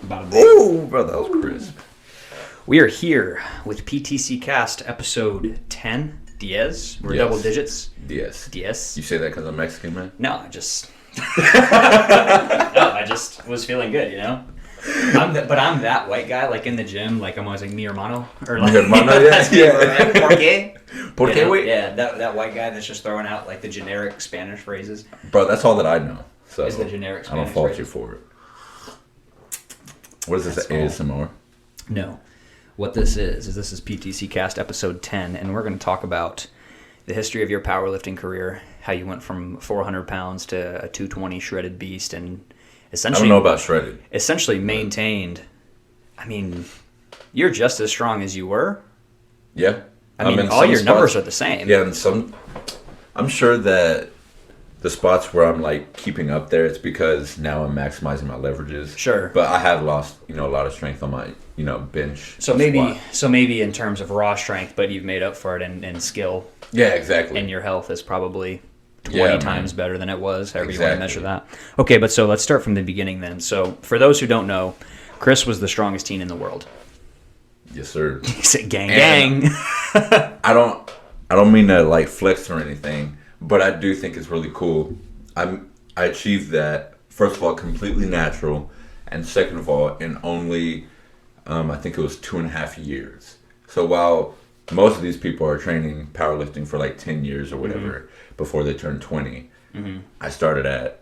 about a minute. Ooh, bro, that was crisp. We are here with PTC Cast episode 10. Diez. We're Yes. double digits. Diez. You say that because I'm Mexican, man? No, I just... I just was feeling good, you know? I'm that white guy, like in the gym, like I'm always like, mi hermano. Or like, Mi hermano, yeah. Por qué? Por qué, wait? Yeah, that white guy that's just throwing out like the generic Spanish phrases. Bro, that's all that I know. So Is the generic Spanish I don't fault phrases. you for it. What is this, That's ASMR? No. What this is PTC Cast episode 10, and we're going to talk about the history of your powerlifting career, how you went from 400 pounds to a 220 shredded beast, and essentially... I don't know about shredded. Essentially maintained... I mean, you're just as strong as you were. Yeah. I mean, all your numbers are the same. Yeah, and some... I'm sure that the spots where I'm, like, keeping up there, it's because now I'm maximizing my leverages. Sure. But I have lost, a lot of strength on my, bench. So squat. maybe in terms of raw strength, but you've made up for it in skill. Yeah, exactly. And your health is probably 20 times better than it was, however you want to measure Exactly. that. Okay, but so let's start from the beginning then. So for those who don't know, Chris was the strongest teen in the world. Yes, sir. He said gang. I don't mean to like flex or anything, but I do think it's really cool. I achieved that, first of all, completely natural, and second of all, in only I think it was 2.5 years. So while most of these people are training powerlifting for like 10 years or whatever before they turn 20, I started at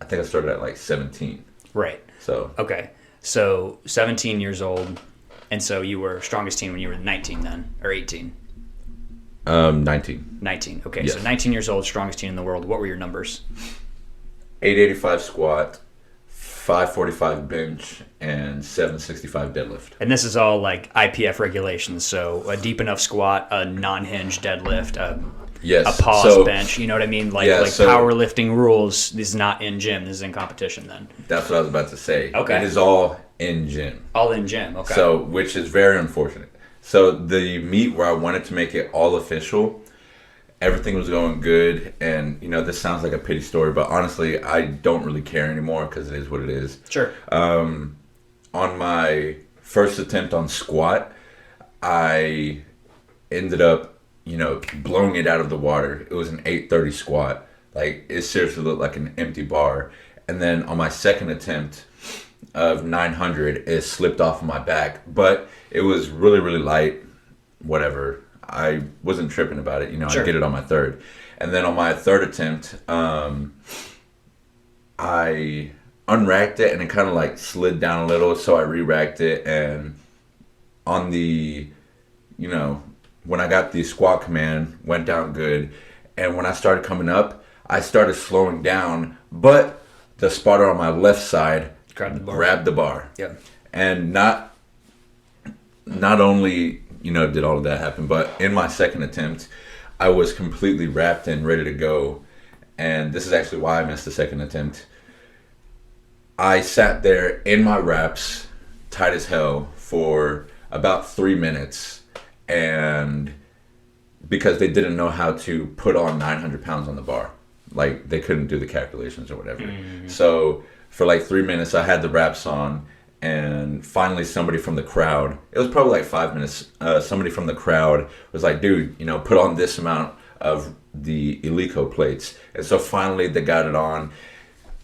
like 17. Right. So Okay. So 17 years old, and so you were strongest teen when you were 19 then, or 18? 19. 19. Okay, Yes. so 19 years old, strongest teen in the world. What were your numbers? 885 squat, 545 bench, and 765 deadlift. And this is all like IPF regulations, so a deep enough squat, a non-hinge deadlift, Yes. a pause bench, you know what I mean? Like powerlifting rules, this is not in gym, this is in competition then. That's what I was about to say. Okay. It is all in gym. All in gym, okay. So, which is very unfortunate. So the meet where I wanted to make it all official, everything was going good, and this sounds like a pity story, but honestly, I don't really care anymore because it is what it is. Sure. On my first attempt on squat, I ended up, blowing it out of the water. It was an 830 squat. Like, it seriously looked like an empty bar. And then on my second attempt of 900, it slipped off of my back. But it was really, really light. Whatever. I wasn't tripping about it. Sure. I get it on my third. And then on my third attempt, I unracked it and it kind of like slid down a little. So I re-racked it. And on the, when I got the squat command, went down good. And when I started coming up, I started slowing down. But the spotter on my left side grabbed the bar. Yeah. And not only, did all of that happen, but in my second attempt, I was completely wrapped and ready to go. And this is actually why I missed the second attempt. I sat there in my wraps, tight as hell, for about 3 minutes. And because they didn't know how to put on 900 pounds on the bar. Like, they couldn't do the calculations or whatever. Mm-hmm. So for like 3 minutes, I had the wraps on. And finally, somebody from the crowd, it was probably like 5 minutes, somebody from the crowd was like, dude, put on this amount of the Eleiko plates. And so finally, they got it on.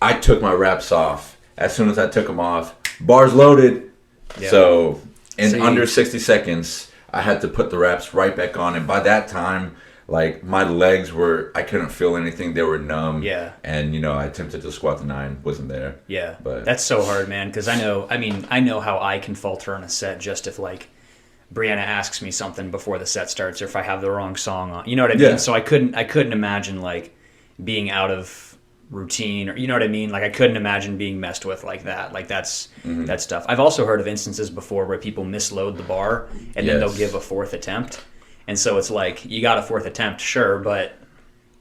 I took my wraps off. As soon as I took them off, bars loaded. Yeah. So in under 60 seconds, I had to put the wraps right back on. And by that time, like, my legs I couldn't feel anything. They were numb. Yeah. And, I attempted to squat the 9, wasn't there. Yeah. But that's so hard, man, because I know how I can falter on a set just if, like, Brianna asks me something before the set starts or if I have the wrong song on. You know what I mean? Yeah. So I couldn't imagine, like, being out of routine or, you know what I mean? Like, I couldn't imagine being messed with like that. Like, that's tough. I've also heard of instances before where people misload the bar and then they'll give a fourth attempt. And so it's like, you got a fourth attempt, sure, but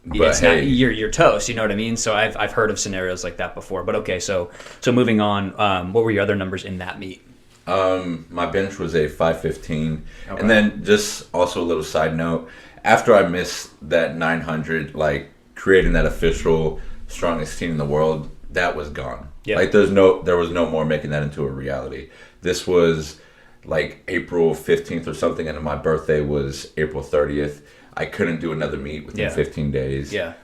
it's hey, not, you're toast, you know what I mean? So I've heard of scenarios like that before. But okay, so moving on, what were your other numbers in that meet? My bench was a 515. Okay. And then just also a little side note, after I missed that 900, like creating that official strongest team in the world, that was gone. Yeah. Like there was no more making that into a reality. This was like April 15th or something, and my birthday was April 30th. I couldn't do another meet within 15 days. Yeah.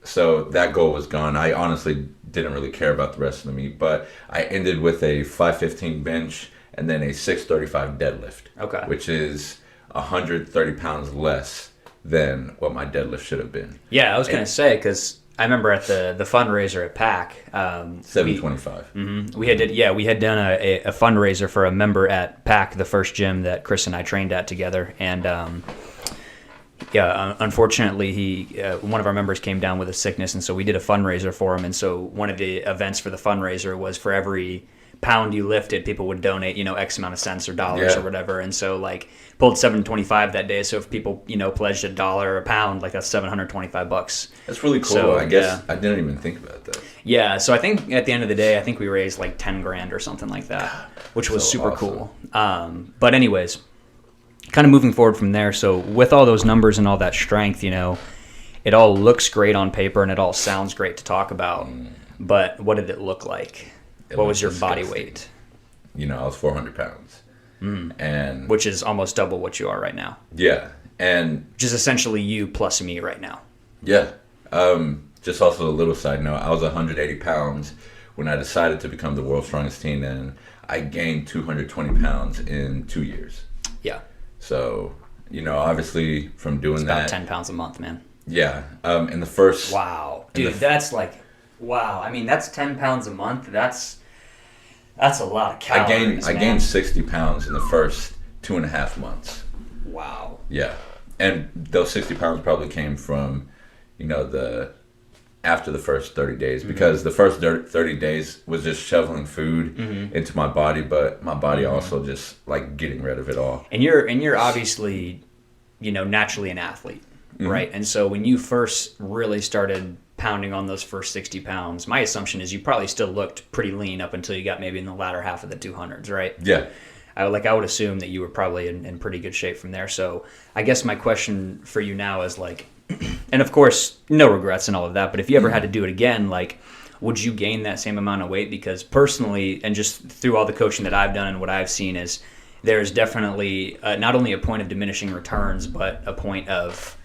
So that goal was gone. I honestly didn't really care about the rest of the meet, but I ended with a 515 bench and then a 635 deadlift. Okay. Which is 130 pounds less than what my deadlift should have been. Yeah, I was going to say, because I remember at the fundraiser at PAC. 725. We had done a fundraiser for a member at PAC, the first gym that Chris and I trained at together. And unfortunately, one of our members came down with a sickness, and so we did a fundraiser for him. And so one of the events for the fundraiser was for every pound you lifted, people would donate, X amount of cents or dollars or whatever. And so pulled 725 that day. So if people, pledged $1 a pound, that's $725. That's really cool. So, I guess I didn't even think about that. Yeah. So I think at the end of the day, we raised like 10 grand or something like that, which was so super awesome. cool. But anyways, kind of moving forward from there. So with all those numbers and all that strength, it all looks great on paper and it all sounds great to talk about. But what did it look like? What was your body weight? I was 400 pounds. And which is almost double what you are right now. Yeah. And just essentially you plus me right now. Yeah. Just also a little side note, I was 180 pounds when I decided to become the world's strongest teen, and I gained 220 pounds in 2 years. Yeah. So, obviously from doing it's that. About 10 pounds a month, man. Yeah. In the first. Wow. Dude, that's wow. I mean, that's 10 pounds a month. That's a lot of calories. I gained 60 pounds in the first 2.5 months. Wow. Yeah. And those 60 pounds probably came from, after the first 30 days, because the first 30 days was just shoveling food into my body, but my body also just getting rid of it all. And you're obviously, naturally an athlete, right? And so when you first really started pounding on those first 60 pounds, my assumption is you probably still looked pretty lean up until you got maybe in the latter half of the 200s, right? Yeah. I would assume that you were probably in pretty good shape from there. So I guess my question for you now is and of course, no regrets and all of that, but if you ever had to do it again, would you gain that same amount of weight? Because personally, and just through all the coaching that I've done and what I've seen, is there's definitely not only a point of diminishing returns, but a point of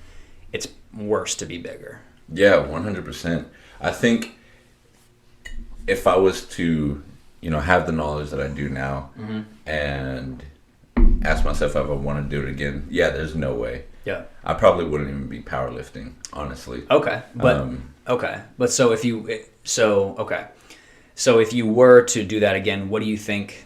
it's worse to be bigger. Yeah, 100%. I think if I was to, have the knowledge that I do now and ask myself if I want to do it again, there's no way. Yeah. I probably wouldn't even be powerlifting, honestly. Okay. But But so if you were to do that again, what do you think?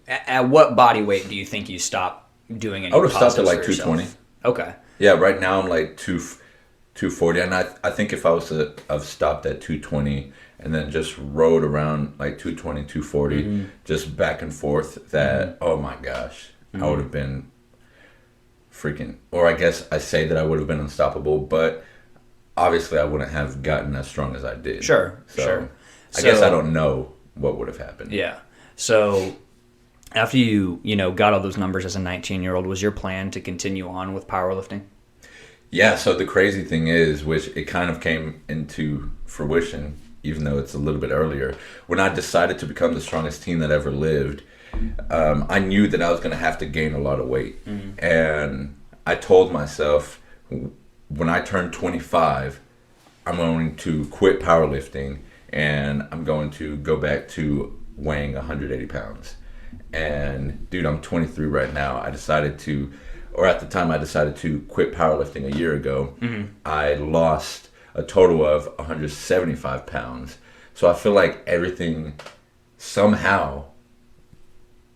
At what body weight do you think you stop doing any? I would have stopped at positives for 220. yourself? Okay. Yeah, right now I'm 240, and I think if I was to have stopped at 220 and then just rode around 220, 240, just back and forth, that oh my gosh, I would have been freaking. Or I guess I say that I would have been unstoppable, but obviously I wouldn't have gotten as strong as I did. Sure. I guess I don't know what would have happened. Yeah. So after you got all those numbers as a 19-year-old, was your plan to continue on with powerlifting? Yeah, so the crazy thing is, which it kind of came into fruition, even though it's a little bit earlier, when I decided to become the strongest teen that ever lived, I knew that I was going to have to gain a lot of weight. And I told myself, when I turn 25, I'm going to quit powerlifting and I'm going to go back to weighing 180 pounds. And dude, I'm 23 right now. At the time I decided to quit powerlifting a year ago. I lost a total of 175 pounds. So I feel like everything somehow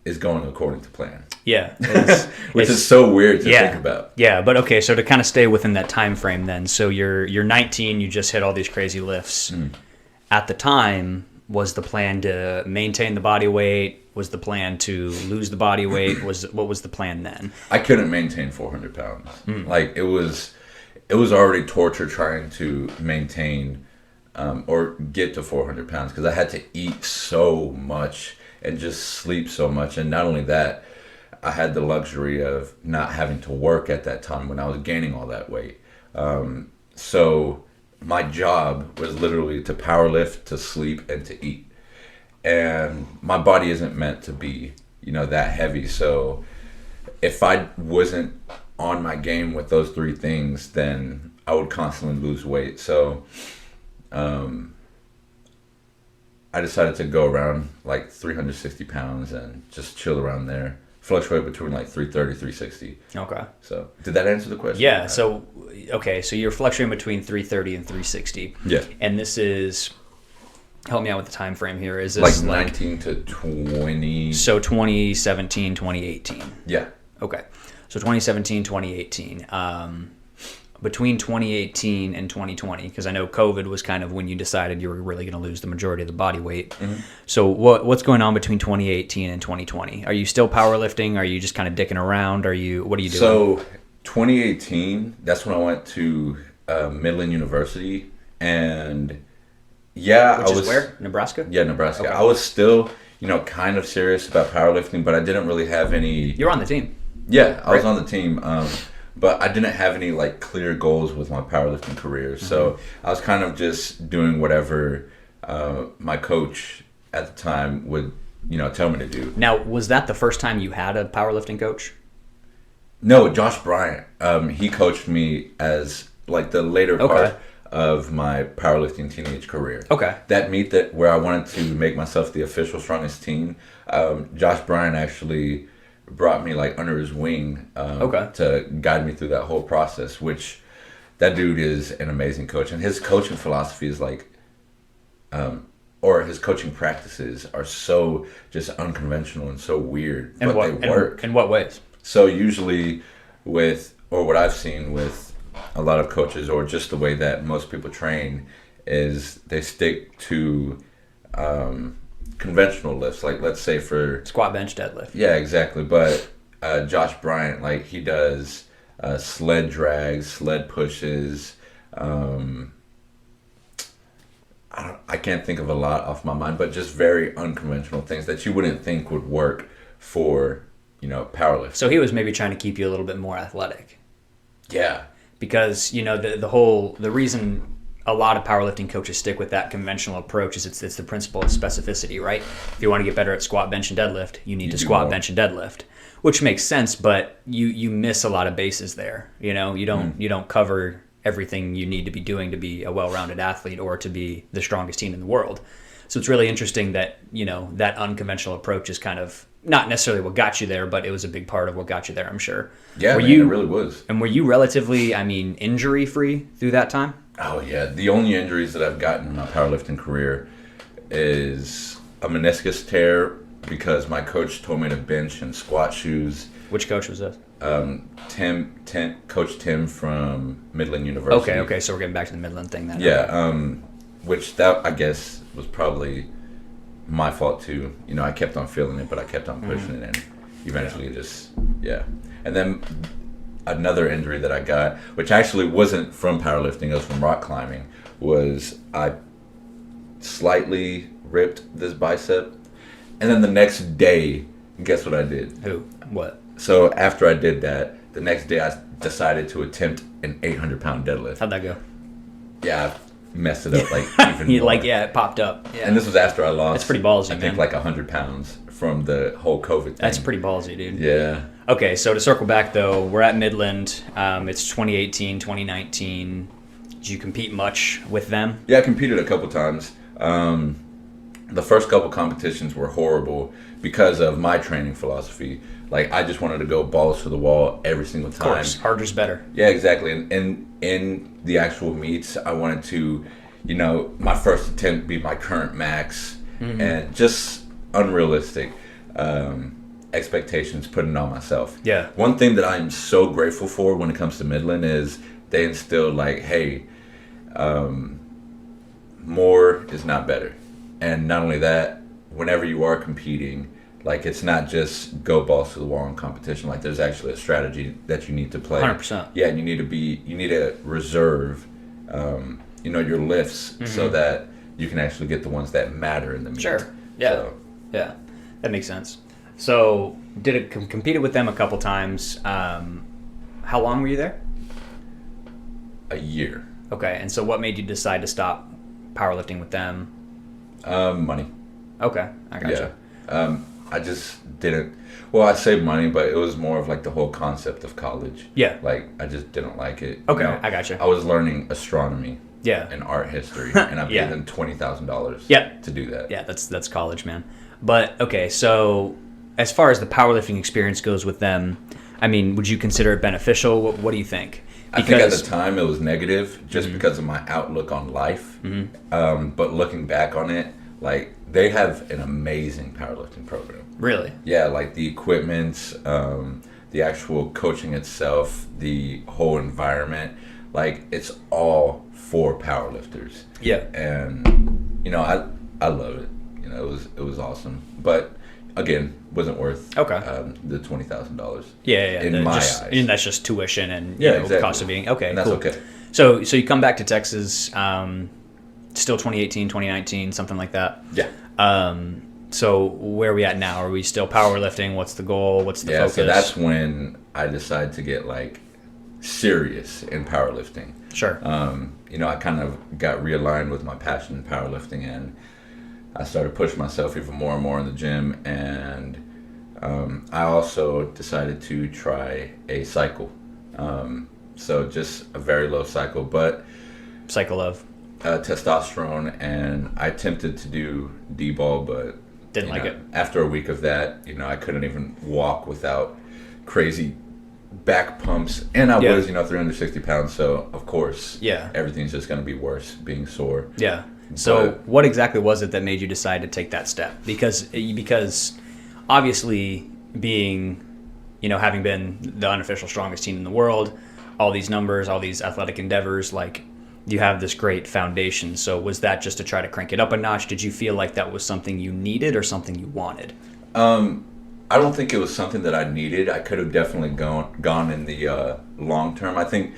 is going according to plan. Yeah. Which is so weird to think about. Yeah, but okay, so to kind of stay within that time frame then. So you're 19, you just hit all these crazy lifts. At the time, was the plan to maintain the body weight? Was the plan to lose the body weight? What was the plan then? I couldn't maintain 400 pounds. It was already torture trying to maintain or get to 400 pounds because I had to eat so much and just sleep so much. And not only that, I had the luxury of not having to work at that time when I was gaining all that weight. So my job was literally to power lift, to sleep, and to eat. and my body isn't meant to be, that heavy. So if I wasn't on my game with those three things, then I would constantly lose weight. So I decided to go around like 360 pounds and just chill around there. Fluctuate between like 330, 360. Okay. So did that answer the question? Yeah. So, okay. So you're fluctuating between 330 and 360. Yeah. And this is, help me out with the time frame here. Is this like 19 to 20? So 2017, 2018. Yeah. Okay. So 2017, 2018. Between 2018 and 2020, because I know COVID was kind of when you decided you were really going to lose the majority of the body weight. Mm-hmm. So what's going on between 2018 and 2020? Are you still powerlifting? Are you just kind of dicking around? What are you doing? So 2018, that's when I went to Midland University, and yeah, Which is where? Nebraska? Yeah, Nebraska. Okay. I was still, kind of serious about powerlifting, but I didn't really have any. You're on the team. Yeah, I was on the team. But I didn't have any like clear goals with my powerlifting career. So I was kind of just doing whatever my coach at the time would, tell me to do. Now, was that the first time you had a powerlifting coach? No, Josh Bryant. He coached me as like the later part of my powerlifting teenage career. Okay. That meet where I wanted to make myself the official strongest teen, Josh Bryant actually brought me like under his wing to guide me through that whole process, which that dude is an amazing coach, and his coaching philosophy is like or his coaching practices are so just unconventional and so weird, but they work. In what ways? So usually what I've seen with a lot of coaches, or just the way that most people train, is they stick to conventional lifts, like let's say for squat, bench, deadlift. Yeah, exactly. But Josh Bryant, like he does sled drags, sled pushes. I can't think of a lot off my mind, but just very unconventional things that you wouldn't think would work for powerlifting. So he was maybe trying to keep you a little bit more athletic. Yeah, because the reason a lot of powerlifting coaches stick with that conventional approach is it's the principle of specificity, right? If you want to get better at squat, bench, and deadlift, you need to squat, bench, and deadlift, which makes sense. But you miss a lot of bases there. You don't cover everything you need to be doing to be a well-rounded athlete or to be the strongest team in the world. So it's really interesting that that unconventional approach is kind of not necessarily what got you there, but it was a big part of what got you there, I'm sure. Yeah, it really was. And were you relatively, injury-free through that time? Oh, yeah. The only injuries that I've gotten in my powerlifting career is a meniscus tear because my coach told me to bench in squat shoes. Which coach was this? Coach Tim from Midland University. Okay. So we're getting back to the Midland thing then. Yeah, which that, I guess, was probably my fault too. I kept on feeling it, but I kept on pushing it, and eventually And then another injury that I got, which actually wasn't from powerlifting, it was from rock climbing, was I slightly ripped this bicep, and then the next day, guess what I did? What? So after I did that, the next day I decided to attempt an 800-pound deadlift. How'd that go? Yeah, I messed it up even more. It popped up. Yeah. And this was after I lost. That's pretty ballsy, man. I think 100 pounds from the whole COVID thing. That's pretty ballsy, dude. Yeah. Okay, so to circle back though, we're at Midland. It's 2018, 2019. Did you compete much with them? Yeah, I competed a couple times. The first couple competitions were horrible because of my training philosophy. Like, I just wanted to go balls to the wall every single time. Of course, harder's better. Yeah, exactly. And in the actual meets, I wanted to, my first attempt be my current max, and just unrealistic expectations putting on myself. Yeah. One thing that I'm so grateful for when it comes to Midland is they instill hey, more is not better. And not only that, whenever you are competing, it's not just go balls to the wall in competition. There's actually a strategy that you need to play. 100%. Yeah, and you need to reserve, your lifts so that you can actually get the ones that matter in the meet. Sure. Yeah. Yeah. That makes sense. So, competed with them a couple times. How long were you there? A year. Okay, and so what made you decide to stop powerlifting with them? Money. Okay, I gotcha. Yeah. I just didn't. Well, I saved money, but it was more of like the whole concept of college. Yeah. Like I just didn't like it. Okay, I gotcha. I was learning astronomy. Yeah. And art history, and I paid Yeah. them $20,000. Yep. To do that. Yeah, that's college, man. But okay, so as far as the powerlifting experience goes with them, I mean, would you consider it beneficial? What do you think? I think at the time it was negative just because of my outlook on life. But looking back on it, like they have an amazing powerlifting program. Really? Yeah, like the equipment, the actual coaching itself, the whole environment, like it's all for powerlifters. Yeah. And I love it. It was awesome. But again, wasn't worth the $20,000. Yeah. In my eyes. And that's just tuition and exactly. cost of being okay. And that's cool. okay. So you come back to Texas, still 2018, 2019, something like that. Yeah. So where are we at now? Are we still powerlifting? What's the goal? What's the focus? So that's when I decided to get like serious in powerlifting. Sure. I kind of got realigned with my passion in powerlifting, and I started pushing myself even more and more in the gym. And I also decided to try a cycle. So just a very low cycle, but cycle of testosterone. And I attempted to do D-ball, but didn't like it. After a week of that, I couldn't even walk without crazy back pumps, and I was 360 pounds, so of course everything's just going to be worse, being sore. So what exactly was it that made you decide to take that step? Because obviously being having been the unofficial strongest team in the world, all these numbers, all these athletic endeavors, like you have this great foundation. So was that just to try to crank it up a notch? Did you feel like that was something you needed or something you wanted? I don't think it was something that I needed. I could have definitely gone in the long term. I think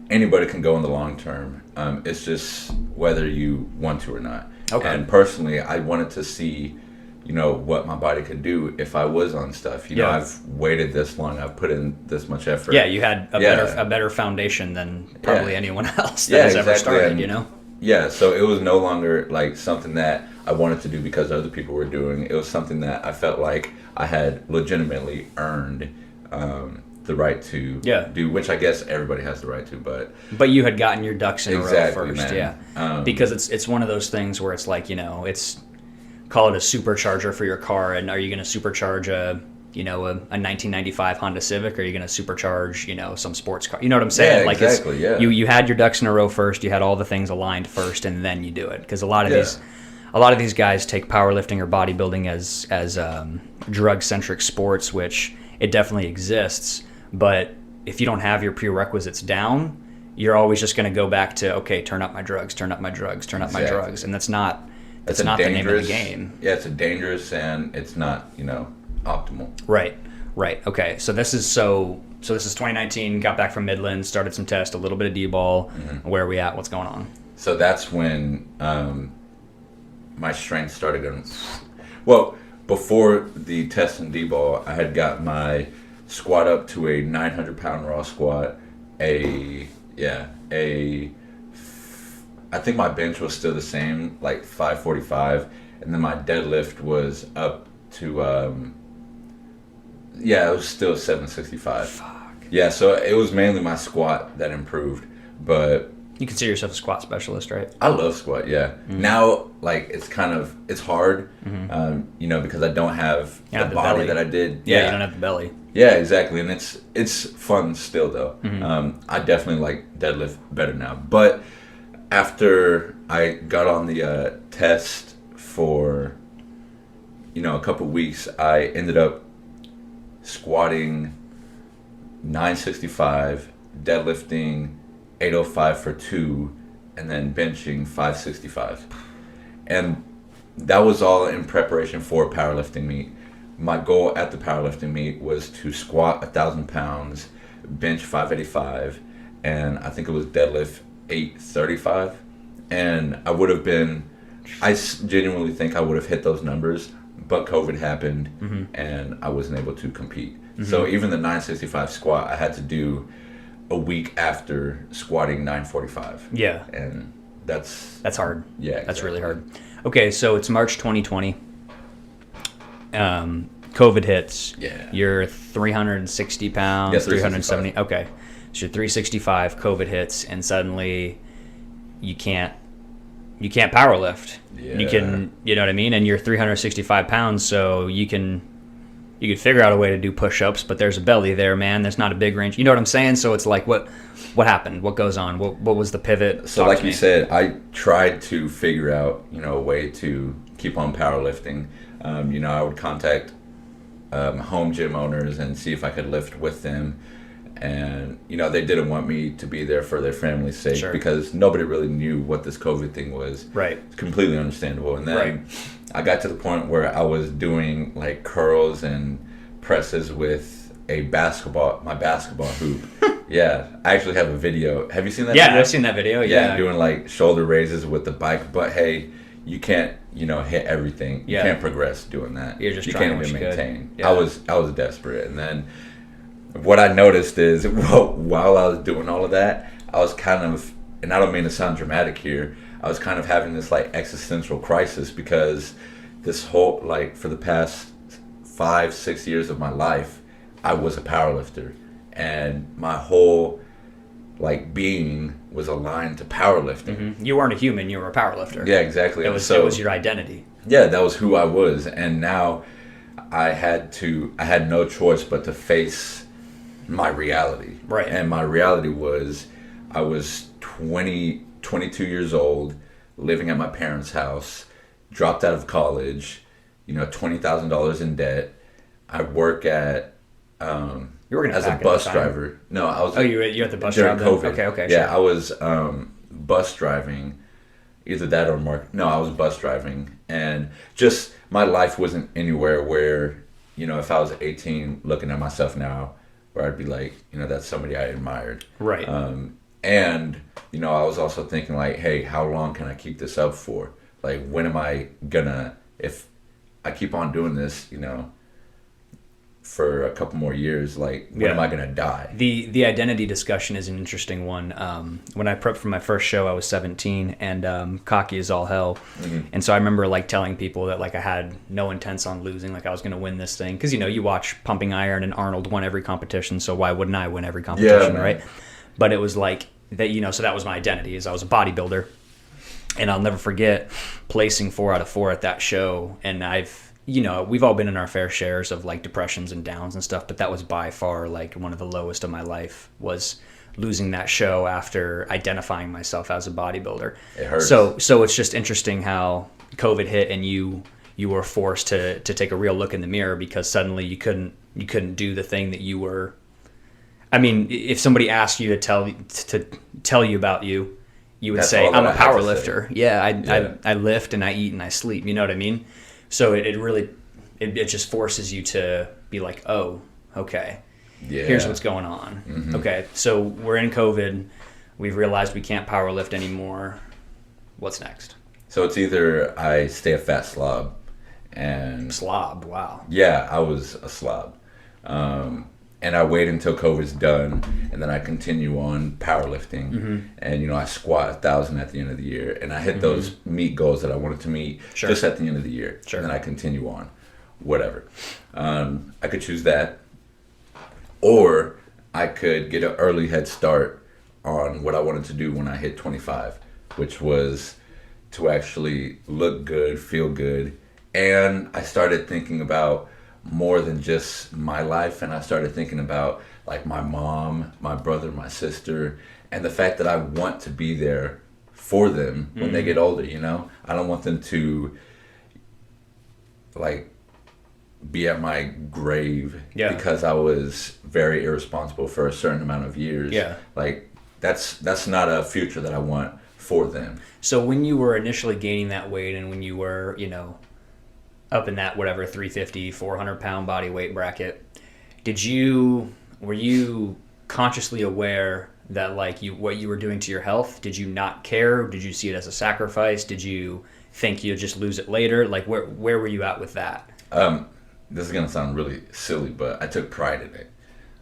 anybody can go in the long term. It's just whether you want to or not. Okay. And personally, I wanted to see, what my body could do if I was on stuff. I've waited this long. I've put in this much effort. Yeah, you had a better foundation than probably anyone else that has ever started. Yeah, so it was no longer like something that I wanted to do because other people were doing. It was something that I felt like I had legitimately earned the right to do, which I guess everybody has the right to, but you had gotten your ducks in a row first, man. Because it's one of those things where it's like it's call it a supercharger for your car, and are you going to supercharge a 1995 Honda Civic, or are you going to supercharge some sports car? You know what I'm saying? Yeah, exactly. You had your ducks in a row first. You had all the things aligned first, and then you do it. Because a lot of these guys take powerlifting or bodybuilding as drug-centric sports, which it definitely exists. But if you don't have your prerequisites down, you're always just going to go back to, okay, turn up my drugs, turn up my drugs, turn up my drugs, and that's not the name of the game. Yeah, it's a dangerous, and it's not optimal. Right. Okay. So this is 2019. Got back from Midland, started some tests, a little bit of D-ball. Mm-hmm. Where are we at? What's going on? So that's when my strength started going. Well, before the test in D-ball, I had got my squat up to a 900-pound raw squat. I think my bench was still the same, like 545, and then my deadlift was up to it was still 765. Fuck. Yeah, so it was mainly my squat that improved, but you consider yourself a squat specialist, right? I love squat, yeah. Mm-hmm. Now, like, it's hard, because I don't have the body belly that I did. Yeah, you don't have the belly. Yeah, exactly, and it's fun still, though. Mm-hmm. I definitely like deadlift better now. But after I got on the test for, a couple weeks, I ended up squatting 965, deadlifting 805 for 2, and then benching 565. And that was all in preparation for a powerlifting meet. My goal at the powerlifting meet was to squat 1,000 pounds, bench 585, and I think it was deadlift 835. And I genuinely think I would have hit those numbers, but COVID happened, and I wasn't able to compete. Mm-hmm. So even the 965 squat, I had to do a week after squatting 945. Yeah. And that's hard. Yeah, exactly. That's really hard. Okay, so it's March 2020. COVID hits. Yeah. You're 360 pounds, Yeah, 370. Okay. So you're 365, COVID hits, and suddenly you can't power lift. Yeah. You can, you know what I mean? And you're 365 pounds, so you could figure out a way to do push-ups, but there's a belly there, man. There's not a big range. You know what I'm saying? So it's like, what happened? What goes on? What was the pivot? So like you said, I tried to figure out, a way to keep on powerlifting. I would contact home gym owners and see if I could lift with them. And, they didn't want me to be there for their family's sake because nobody really knew what this COVID thing was. Right. It's completely understandable. And then I got to the point where I was doing like curls and presses with my basketball hoop. Yeah. I actually have a video. Have you seen that video? Yeah, I've seen that video. Yeah. Doing like shoulder raises with the bike. But hey, you can't, hit everything. You can't progress doing that. You're just you trying can't even to maintain. Yeah. I was desperate. And then what I noticed is while I was doing all of that, I was kind of, and I don't mean to sound dramatic here, I was kind of having this like existential crisis because this whole, like for the past 5-6 years of my life, I was a powerlifter and my whole like being was aligned to powerlifting. Mm-hmm. You weren't a human, you were a powerlifter. Yeah, exactly. It was your identity. Yeah, that was who I was. And now I had no choice but to face my reality. Right. And my reality was I was 22 years old, living at my parents' house, dropped out of college, $20,000 in debt. I work at you were as a bus driver. No, I was. Oh, you're at the bus during driver. COVID. Okay. Yeah, sure. I was bus driving, either that or No, I was bus driving, and just my life wasn't anywhere where if I was 18, looking at myself now, where I'd be like, that's somebody I admired. Right. And I was also thinking like, hey, how long can I keep this up for? Like, when am I gonna, if I keep on doing this, for a couple more years, like, when am I gonna die? The identity discussion is an interesting one. When I prepped for my first show, I was 17 and cocky as all hell. Mm-hmm. And so I remember like telling people that like I had no intents on losing, like I was gonna win this thing. Because you watch Pumping Iron and Arnold won every competition, so why wouldn't I win every competition, right? But it was like that, so that was my identity, is I was a bodybuilder. And I'll never forget placing 4 out of 4 at that show. And we've all been in our fair shares of like depressions and downs and stuff, but that was by far like one of the lowest of my life, was losing that show after identifying myself as a bodybuilder. It hurts. So it's just interesting how COVID hit and you were forced to take a real look in the mirror, because suddenly you couldn't do the thing that you were. I mean, if somebody asked you to tell you about you, you would say, I'm a power lifter. Yeah, I lift and I eat and I sleep. You know what I mean? So it just forces you to be like, oh, okay, here's what's going on. Mm-hmm. Okay, so we're in COVID. We've realized we can't power lift anymore. What's next? So it's either I stay a fat slob. Slob, wow. Yeah, I was a slob. And I wait until COVID's done, and then I continue on powerlifting. Mm-hmm. And, I squat 1,000 at the end of the year. And I hit those meet goals that I wanted to meet just at the end of the year. Sure. And then I continue on, whatever. I could choose that. Or I could get an early head start on what I wanted to do when I hit 25, which was to actually look good, feel good. And I started thinking about more than just my life, and I started thinking about like my mom, my brother, my sister, and the fact that I want to be there for them when they get older. I don't want them to like be at my grave because I was very irresponsible for a certain amount of years. Like that's not a future that I want for them. So when you were initially gaining that weight, and when you were up in that 350, 400 pound body weight bracket, were you consciously aware that like what you were doing to your health? Did you not care? Did you see it as a sacrifice? Did you think you'd just lose it later? Like where were you at with that? This is gonna sound really silly, but I took pride in it,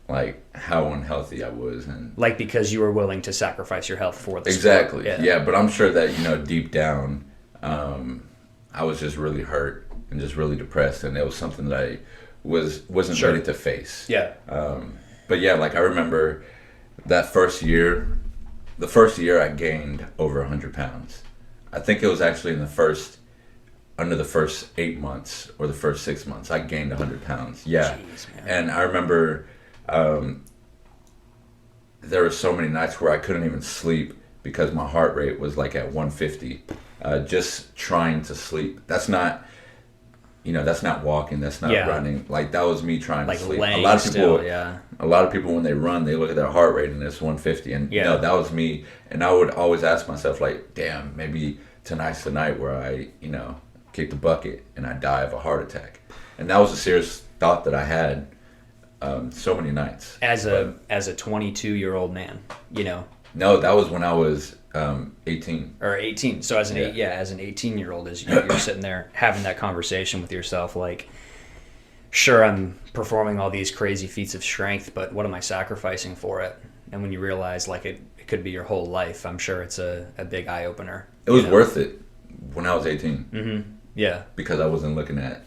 like how unhealthy I was, and like because you were willing to sacrifice your health for the exactly sport. Yeah. But I'm sure that deep down I was just really hurt and just really depressed, and it was something that I wasn't ready to face. Yeah. But yeah, like I remember that first year, the first year I gained over 100 pounds. I think it was actually under the first 8 months or the first 6 months, I gained 100 pounds. Yeah. Jeez, man. And I remember there were so many nights where I couldn't even sleep because my heart rate was like at 150. Just trying to sleep. That's not walking. That's not running. Like that was me trying to sleep. A lot of people when they run, they look at their heart rate and it's 150. And that was me. And I would always ask myself, like, damn, maybe tonight's the night where I, kick the bucket and I die of a heart attack. And that was a serious thought that I had so many nights. As a 22-year-old man, No, that was when I was 18. Or 18. So as an 18-year-old, as you're sitting there having that conversation with yourself, like, sure, I'm performing all these crazy feats of strength, but what am I sacrificing for it? And when you realize, like, it could be your whole life, I'm sure it's a big eye-opener. It was worth it when I was 18. Mm-hmm. Yeah. Because I was looking at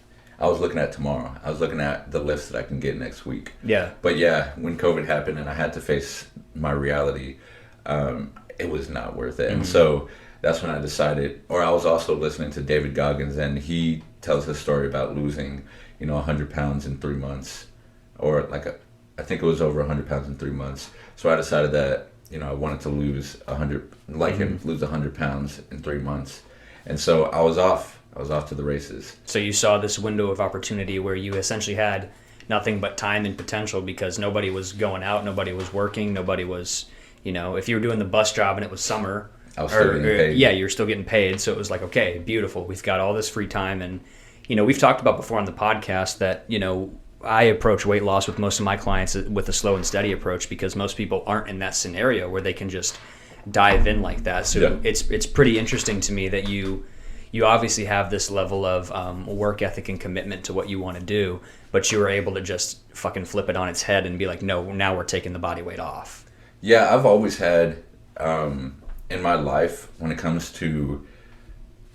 tomorrow. I was looking at the lifts that I can get next week. Yeah. But yeah, when COVID happened and I had to face my reality, it was not worth it. And so that's when I decided, or I was also listening to David Goggins, and he tells his story about losing, 100 pounds in 3 months, or I think it was over 100 pounds in 3 months. So I decided that, I wanted to lose 100, like him, lose 100 pounds in 3 months. And so I was off to the races. So you saw this window of opportunity where you essentially had nothing but time and potential because nobody was going out, nobody was working, nobody was, if you were doing the bus job and it was summer, I was still getting paid. Yeah, you were still getting paid. So it was like, okay, beautiful. We've got all this free time. And, we've talked about before on the podcast that, I approach weight loss with most of my clients with a slow and steady approach because most people aren't in that scenario where they can just dive in like that. So it's pretty interesting to me that you obviously have this level of work ethic and commitment to what you want to do, but you were able to just fucking flip it on its head and be like, no, now we're taking the body weight off. Yeah, I've always had in my life, when it comes to,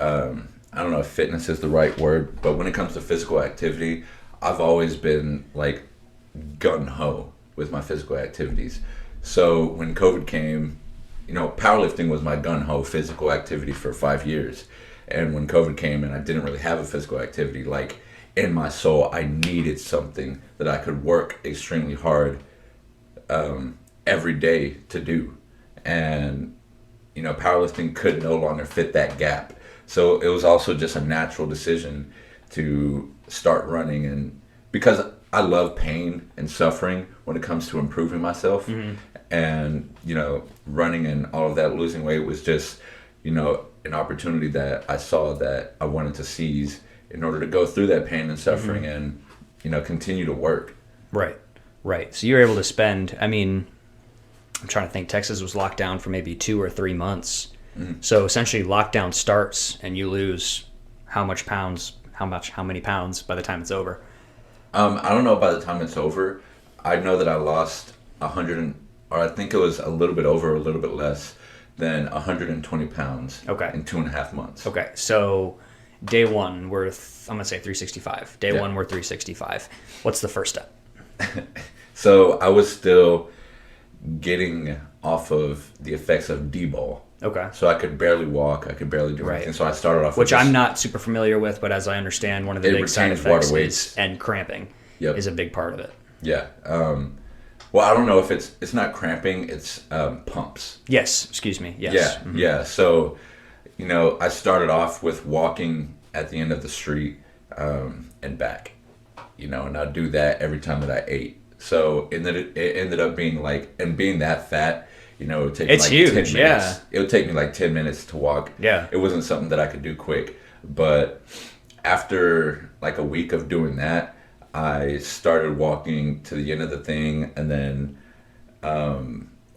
I don't know if fitness is the right word, but when it comes to physical activity, I've always been like gung-ho with my physical activities. So when COVID came, powerlifting was my gung-ho physical activity for 5 years. And when COVID came and I didn't really have a physical activity, like in my soul, I needed something that I could work extremely hard every day to do. And, powerlifting could no longer fit that gap. So it was also just a natural decision to start running. And because I love pain and suffering when it comes to improving myself, and, running and all of that, losing weight was just, an opportunity that I saw that I wanted to seize in order to go through that pain and suffering and, continue to work. Right. So you're able to spend, I'm trying to think, Texas was locked down for maybe 2 or 3 months. So essentially lockdown starts and you lose how many pounds by the time it's over? I don't know by the time it's over. I know that I lost 100, or I think it was a little bit over, a little bit less than 120 pounds in 2.5 months. Okay, so day one, I'm going to say 365. Day one, we're 365. What's the first step? So I was still getting off of the effects of D-ball. Okay. So I could barely walk. I could barely do anything. So I started off with I'm not super familiar with, but as I understand, one of the big side effects is and cramping is a big part of it. Yeah. Well, I don't know if it's not cramping. It's pumps. Yes. Excuse me. Yes. Yeah. Mm-hmm. Yeah. So, I started off with walking at the end of the street and back, and I'd do that every time that I ate. So it ended up being like, and being that fat, it would take me like huge, 10 minutes. Yeah. It would take me like 10 minutes to walk. Yeah. It wasn't something that I could do quick. But after like a week of doing that, I started walking to the end of the thing and then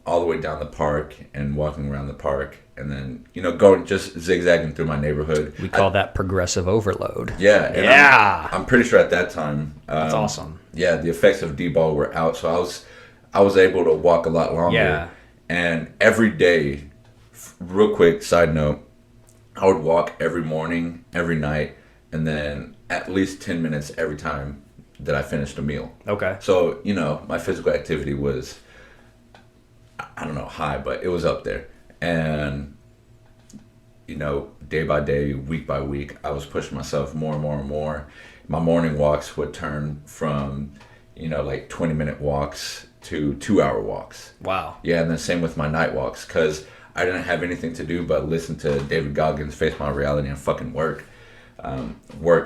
all the way down the park and walking around the park and then, going just zigzagging through my neighborhood. We call that progressive overload. Yeah. And I'm pretty sure at that time. That's awesome. Yeah, the effects of D-ball were out. So I was able to walk a lot longer. Yeah. And every day, real quick side note, I would walk every morning, every night, and then at least 10 minutes every time that I finished a meal. Okay. So, you know, my physical activity was, I don't know, high, but it was up there. And, you know, day by day, week by week, I was pushing myself more and more and more. My morning walks would turn from, you know, like 20-minute walks to 2-hour walks. Wow. Yeah, and then same with my night walks, because I didn't have anything to do but listen to David Goggins' Face My Reality and fucking work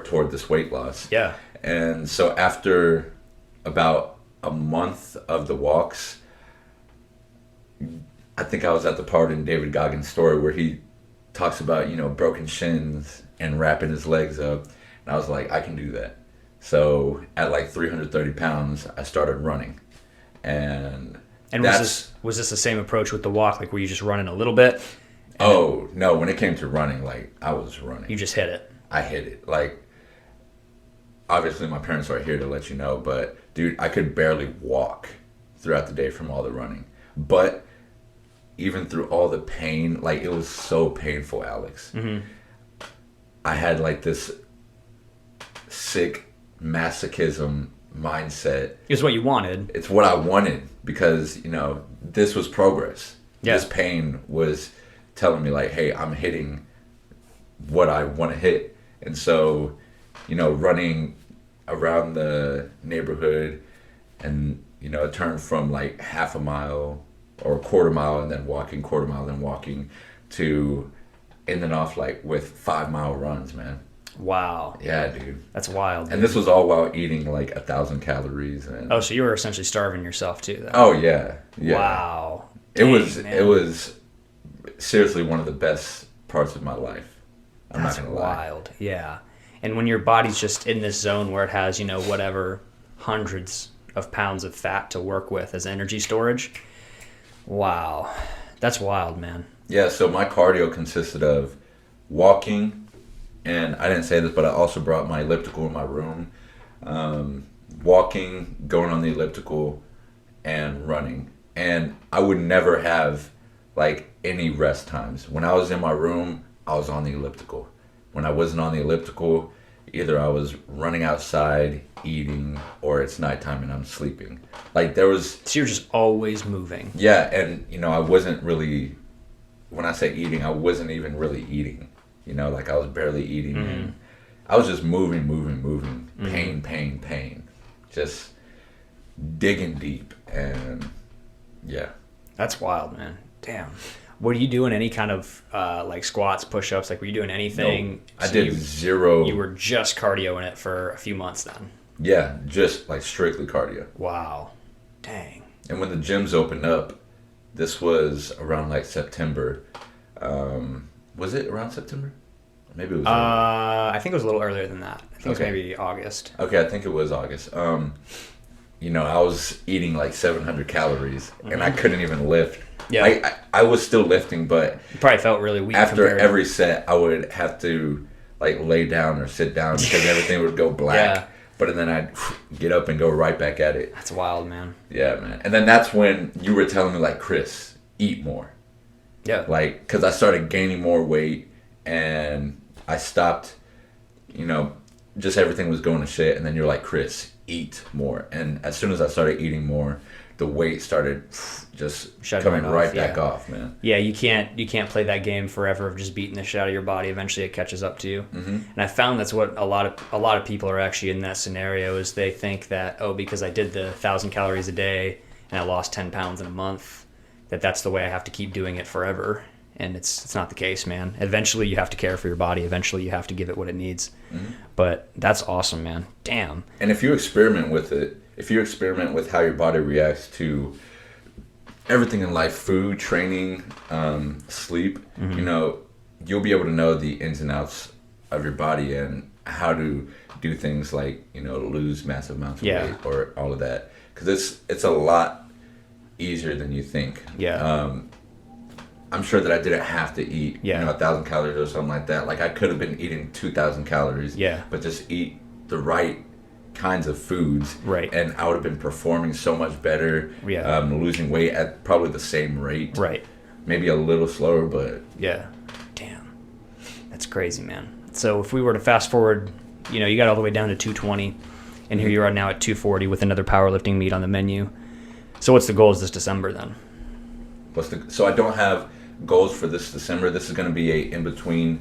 toward this weight loss. Yeah. And so after about a month of the walks, I think I was at the part in David Goggins' story where he talks about, you know, broken shins and wrapping his legs up. And I was like, I can do that. So at like 330 pounds, I started running. And was this the same approach with the walk? Like, were you just running a little bit? Oh, no. When it came to running, like, I was running. You just hit it. I hit it. Like, obviously my parents are here to let you know, but dude, I could barely walk throughout the day from all the running. But even through all the pain, like, it was so painful, Alex. Mm-hmm. I had like this sick masochism mindset. It's what you wanted. It's what I wanted, because, you know, this was progress. Yeah. This pain was telling me like, hey, I'm hitting what I want to hit. And so, you know, running around the neighborhood, and, you know, it turned from like half a mile or a quarter mile, and then walking, quarter mile, then walking, to ending off like with 5-mile runs, man. Wow. Yeah, dude. That's wild. Dude. And this was all while eating like 1,000 calories. And oh, so you were essentially starving yourself too, then. Oh yeah, yeah. Wow. It Dang, was seriously one of the best parts of my life. I'm That's not gonna lie. wild. Yeah. And when your body's just in this zone where it has, you know, whatever hundreds of pounds of fat to work with as energy storage. Wow. That's wild, man. Yeah, so my cardio consisted of walking, and I didn't say this, but I also brought my elliptical in my room. Walking, going on the elliptical, and running. And I would never have like any rest times. When I was in my room, I was on the elliptical. When I wasn't on the elliptical, either I was running outside, eating, or it's nighttime and I'm sleeping. Like, there was... So you're just always moving. Yeah, and, you know, I wasn't really... When I say eating, I wasn't even really eating. You know, like, I was barely eating. Mm-hmm. And I was just moving. Mm-hmm. Pain. Just digging deep. And, yeah. That's wild, man. Damn. Were you doing any kind of like squats, push-ups? Like, were you doing anything? No, I did zero. You were just cardioing it for a few months then? Yeah, just like strictly cardio. Wow. Dang. And when the gyms opened up, this was around like September. Was it around September? Maybe it was. I think it was a little earlier than that. I think it was maybe August. Okay, I think it was August. You know, I was eating like 700 calories, mm-hmm. and I couldn't even lift. Yeah, I was still lifting, but you probably felt really weak. After every set, I would have to like lay down or sit down because everything would go black. Yeah. But then I'd get up and go right back at it. That's wild, man. Yeah, man. And then that's when you were telling me, like, Chris, eat more. Yeah. Like, because I started gaining more weight, and I stopped, you know, just everything was going to shit. And then you're like, Chris, eat more. And as soon as I started eating more, the weight started just coming right back off, man. Yeah, you can't play that game forever of just beating the shit out of your body. Eventually, it catches up to you. Mm-hmm. And I found that's what a lot of people are actually in that scenario. Is they think that, oh, because I did the 1,000 calories a day and I lost 10 pounds in a month, that's the way I have to keep doing it forever. And it's not the case, man. Eventually, you have to care for your body. Eventually, you have to give it what it needs. Mm-hmm. But that's awesome, man. Damn. And if you experiment with it. If you experiment with how your body reacts to everything in life, food, training, sleep, mm-hmm. you know, you'll be able to know the ins and outs of your body and how to do things like, you know, lose massive amounts of weight or all of that. Because it's a lot easier than you think. Yeah. I'm sure that I didn't have to eat, 1,000 calories or something like that. Like, I could have been eating 2,000 calories. Yeah. But just eat the right kinds of foods, right? And I would have been performing so much better, losing weight at probably the same rate, right? Maybe a little slower, but damn, that's crazy, man. So if we were to fast forward you got all the way down to 220, and here you are now at 240 with another powerlifting meet on the menu. So what's the goals this December then? So I don't have goals for this December. This is going to be a in-between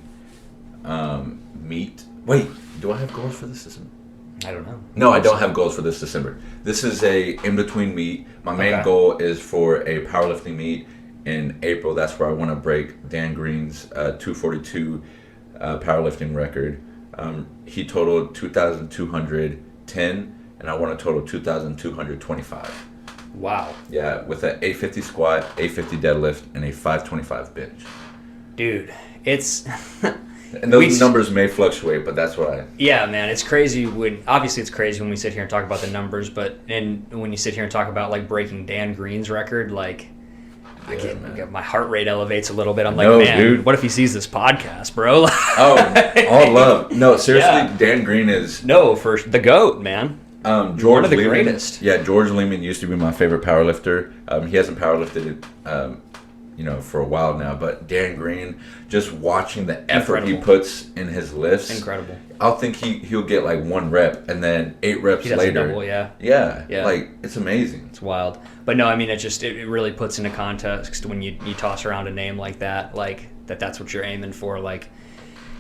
meet. Wait, do I have goals for this December? I don't know. No, I don't have goals for this December. This is a in-between meet. My main goal is for a powerlifting meet in April. That's where I want to break Dan Green's 242 powerlifting record. He totaled 2,210, and I want to total 2,225. Wow. Yeah, with an 850 squat, 850 deadlift, and a 525 bench. Dude, it's... And those numbers may fluctuate, but that's what I... Yeah, man, it's crazy obviously it's crazy when we sit here and talk about the numbers, and when you sit here and talk about, like, breaking Dan Green's record, like, I get my heart rate elevates a little bit. I'm like, man, dude, what if he sees this podcast, bro? All love. No, seriously, Dan Green is... No, for the GOAT, man. George one of the Lehman, greatest. Yeah, George Lehman used to be my favorite powerlifter. He hasn't powerlifted for a while now, but Dan Green, just watching the effort he puts in his lifts, incredible. I'll think he'll get like 1 rep, and then 8 reps he does later, a double, yeah, like it's amazing. It's wild. But no, I mean, it really puts into context when you toss around a name like that, like that's what you're aiming for, like.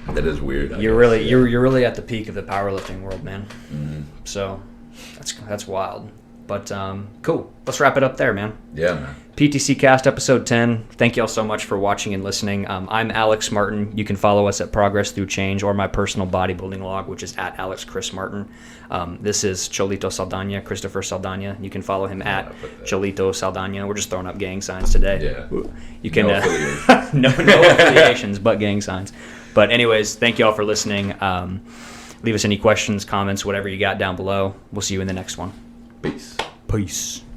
That is weird. You're really at the peak of the powerlifting world, man. Mm-hmm. So that's wild. But cool. Let's wrap it up there, man. Yeah, man. PTC Cast episode 10. Thank you all so much for watching and listening. I'm Alex Martin. You can follow us at Progress Through Change or my personal bodybuilding log, which is at Alex Chris Martin. This is Cholito Saldana, Christopher Saldana. You can follow him at Cholito Saldana. We're just throwing up gang signs today. Yeah. You can no affiliations, but gang signs. But anyways, thank you all for listening. Leave us any questions, comments, whatever you got down below. We'll see you in the next one. Peace. Peace.